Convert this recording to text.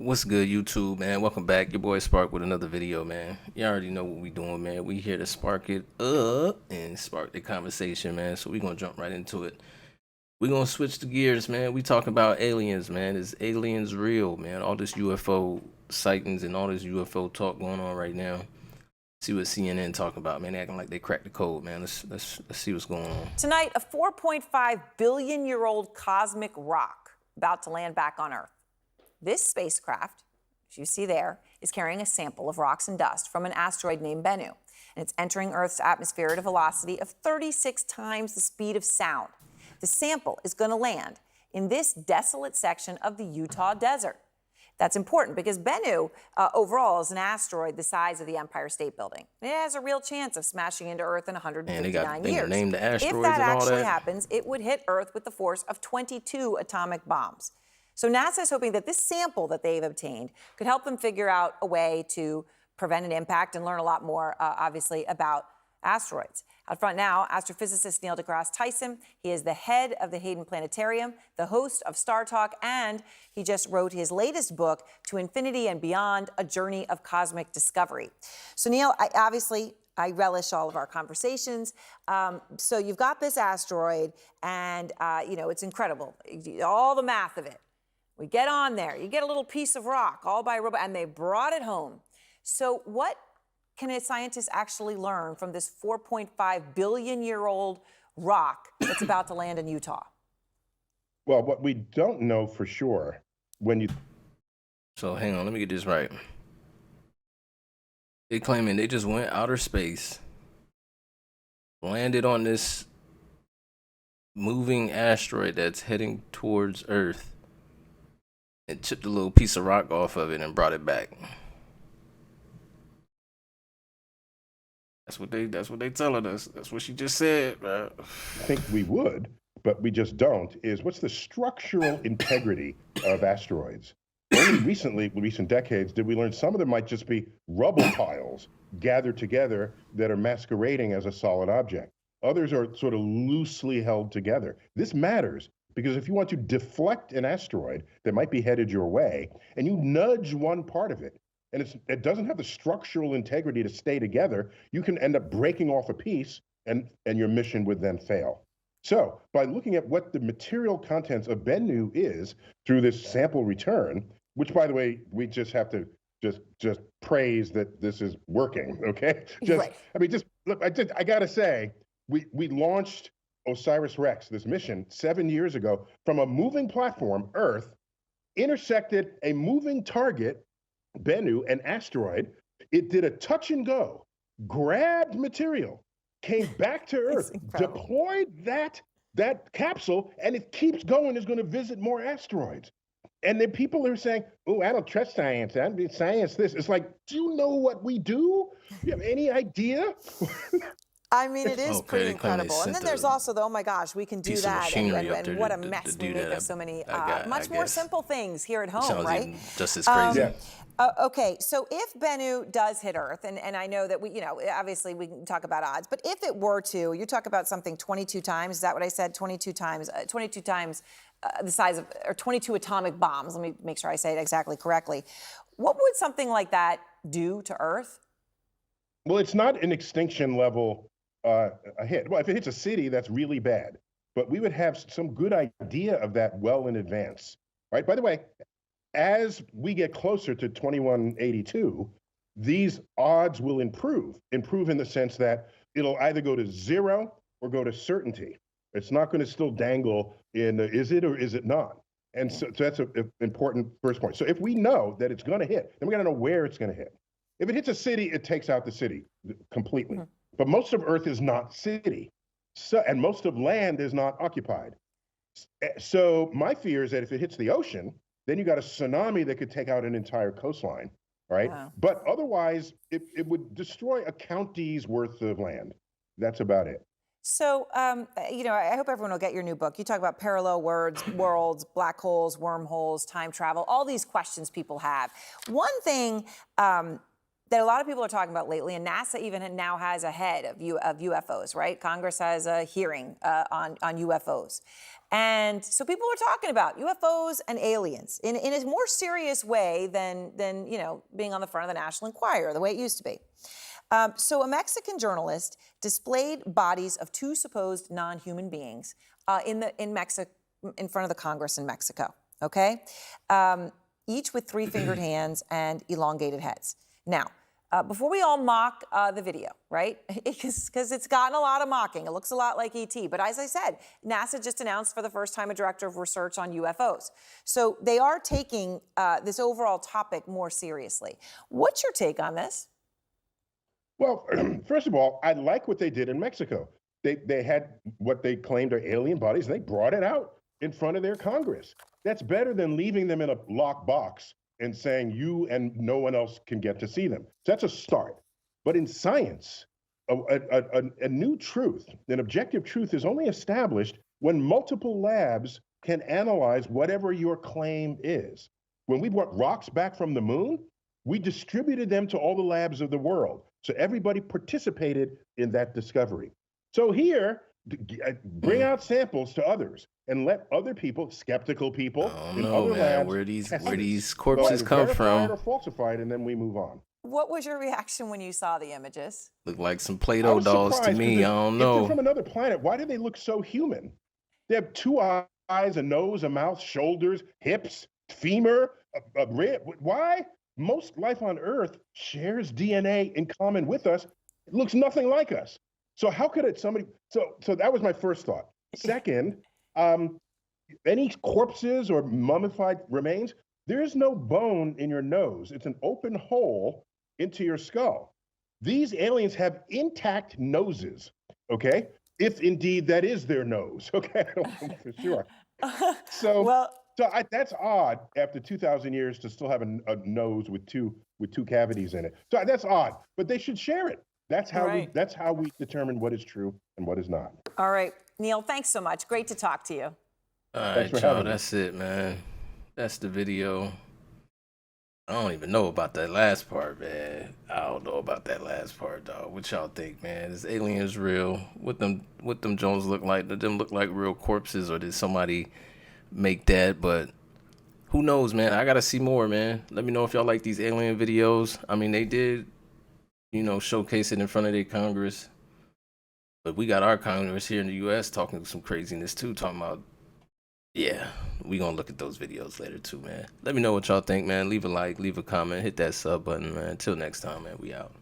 What's good, YouTube, man? Welcome back. Your boy Spark with another video, man. You already know what we doing, man. We here to spark it up and spark the conversation, man. So we gonna jump right into it. We gonna switch the gears, man. We talking about aliens, man. Is aliens real, man? All this UFO sightings and all this UFO talk going on right now. See what CNN talking about, man. They acting like they cracked the code, man. Let's see what's going on. Tonight, a 4.5 billion-year-old cosmic rock about to land back on Earth. This spacecraft, as you see there, is carrying a sample of rocks and dust from an asteroid named Bennu. And it's entering Earth's atmosphere at a velocity of 36 times the speed of sound. The sample is going to land in this desolate section of the Utah desert. That's important because Bennu overall is an asteroid the size of the Empire State Building. It has a real chance of smashing into Earth in 159 years. Named the asteroids if that and all actually that. happens, it would hit Earth with the force of 22 atomic bombs. So NASA is hoping that this sample that they've obtained could help them figure out a way to prevent an impact and learn a lot more, obviously, about asteroids. Out front now, astrophysicist Neil deGrasse Tyson. He is the head of the Hayden Planetarium, the host of Star Talk, and he just wrote his latest book, To Infinity and Beyond, A Journey of Cosmic Discovery. So, Neil, I relish all of our conversations. So you've got this asteroid, and, it's incredible. All the math of it. We get on there. You get a little piece of rock, all by a robot, and they brought it home. So what can a scientist actually learn from this 4.5 billion-year-old rock that's about to land in Utah? Well, what we don't know for sure So hang on, let me get this right. They claiming they just went outer space, landed on this moving asteroid that's heading towards Earth, and chipped a little piece of rock off of it and brought it back. That's what they telling us. That's what she just said, bro. I think we would, but we just don't, is what's the structural integrity of asteroids? Only recently, recent decades, did we learn some of them might just be rubble piles gathered together that are masquerading as a solid object. Others are sort of loosely held together. This matters because if you want to deflect an asteroid that might be headed your way, and you nudge one part of it, and it doesn't have the structural integrity to stay together, you can end up breaking off a piece, and your mission would then fail. So by looking at what the material contents of Bennu is through this sample return, which, by the way, we just have to just praise that this is working, okay? Right. I mean, just look, I gotta say, we launched OSIRIS-REx, this mission, 7 years ago from a moving platform, Earth, intersected a moving target, Bennu, an asteroid. It did a touch and go, grabbed material, came back to Earth, deployed that capsule, and it keeps going, is going to visit more asteroids. And then people are saying, oh, I don't trust science. I mean, science this. It's like, do you know what we do? Do you have any idea? I mean, it is pretty incredible. And then there's also the, oh my gosh, we can do that. And what a mess we make of so many much more simple things here at home, right? Just as crazy. Okay, so if Bennu does hit Earth, and I know that obviously we can talk about odds, but if it were to, you talk about something 22 times, is that what I said? 22 times the size of, or 22 atomic bombs, let me make sure I say it exactly correctly. What would something like that do to Earth? Well, it's not an extinction level a hit. Well, if it hits a city, that's really bad. But we would have some good idea of that well in advance, right? By the way, as we get closer to 2182, these odds will improve in the sense that it'll either go to zero or go to certainty. It's not going to still dangle in is it or is it not? And so that's an important first point. So if we know that it's going to hit, then we got to know where it's going to hit. If it hits a city, it takes out the city completely. But most of Earth is not city, and most of land is not occupied. So my fear is that if it hits the ocean, then you got a tsunami that could take out an entire coastline, right? Wow. But otherwise, it would destroy a county's worth of land. That's about it. So, I hope everyone will get your new book. You talk about parallel worlds, black holes, wormholes, time travel, all these questions people have. One thing that a lot of people are talking about lately, and NASA even now has a head of UFOs, right? Congress has a hearing on UFOs. And so people are talking about UFOs and aliens in a more serious way than being on the front of the National Enquirer, the way it used to be. So a Mexican journalist displayed bodies of two supposed non-human beings in front of the Congress in Mexico, okay? Each with three-fingered hands and elongated heads. Now, before we all mock the video, right? Because it's gotten a lot of mocking. It looks a lot like ET. But as I said, NASA just announced for the first time a director of research on UFOs. So they are taking this overall topic more seriously. What's your take on this? Well, first of all, I like what they did in Mexico. They had what they claimed are alien bodies, and they brought it out in front of their Congress. That's better than leaving them in a locked box and saying you and no one else can get to see them. So that's a start. But in science, a new truth, an objective truth, is only established when multiple labs can analyze whatever your claim is. When we brought rocks back from the moon, we distributed them to all the labs of the world. So everybody participated in that discovery. So here, bring out samples to others and let other people, skeptical people in other labs, where these corpses come from, or falsified, and then we move on. What was your reaction when you saw the images? Look like some Play-Doh dolls to me. I don't know. If they're from another planet, why do they look so human? They have two eyes, a nose, a mouth, shoulders, hips, femur, a rib. Why? Most life on Earth shares DNA in common with us. It looks nothing like us. So how could it somebody? So that was my first thought. Second, any corpses or mummified remains, there is no bone in your nose. It's an open hole into your skull. These aliens have intact noses, okay? If indeed that is their nose, okay? I don't know for sure. That's odd after 2,000 years to still have a nose with two cavities in it. So that's odd, but they should share it. That's how we determine what is true and what is not. All right, Neil, thanks so much. Great to talk to you. All right, y'all, that's it, man. That's the video. I don't even know about that last part, man. I don't know about that last part, dog. What y'all think, man? Is aliens real? What them Jones look like? Did them look like real corpses, or did somebody make that? But who knows, man? I gotta see more, man. Let me know if y'all like these alien videos. I mean, they did, showcase it in front of their Congress. But we got our Congress here in the U.S. talking some craziness too, talking about, yeah, we gonna look at those videos later too, man. Let me know what y'all think, man. Leave a like, leave a comment, hit that sub button, man. Until next time, man, we out.